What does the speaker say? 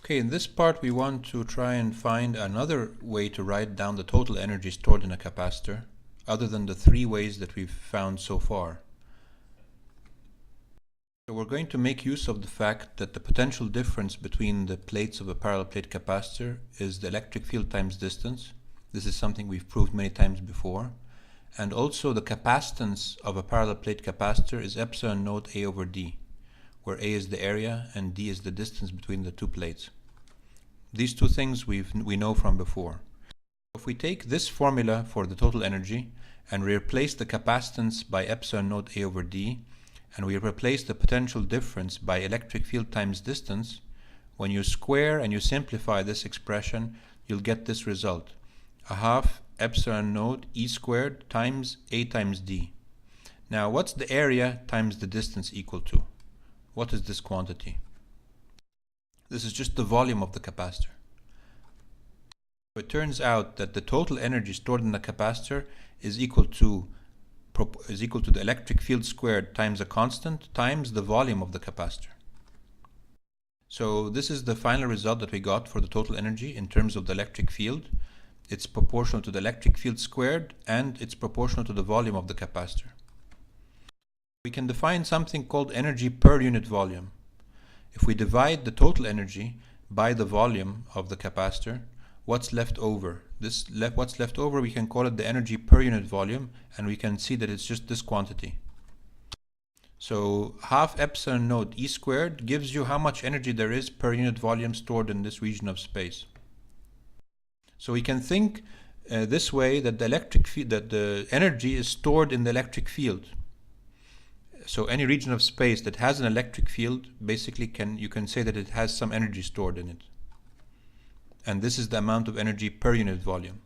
Okay, in this part we want to try and find another way to write down the total energy stored in a capacitor other than the three ways that we've found so far. So we're going to make use of the fact that the potential difference between the plates of a parallel plate capacitor is the electric field times distance. This is something we've proved many times before. And also the capacitance of a parallel plate capacitor is epsilon naught A over D, where A is the area and D is the distance between the two plates. These two things we know from before. If we take this formula for the total energy and replace the capacitance by epsilon naught A over D, and we replace the potential difference by electric field times distance, when you square and you simplify this expression, you'll get this result: a half epsilon naught E squared times A times D. Now, what's the area times the distance equal to? What is this quantity? This is just the volume of the capacitor. It turns out that the total energy stored in the capacitor is equal to the electric field squared times a constant times the volume of the capacitor. So this is the final result that we got for the total energy in terms of the electric field. It's proportional to the electric field squared and it's proportional to the volume of the capacitor. We can define something called energy per unit volume. If we divide the total energy by the volume of the capacitor, what's left over? What's left over, we can call it the energy per unit volume, and we can see that it's just this quantity. So half epsilon naught E squared gives you how much energy there is per unit volume stored in this region of space. So we can think this way, that the energy is stored in the electric field. So any region of space that has an electric field, basically you can say that it has some energy stored in it. And this is the amount of energy per unit volume.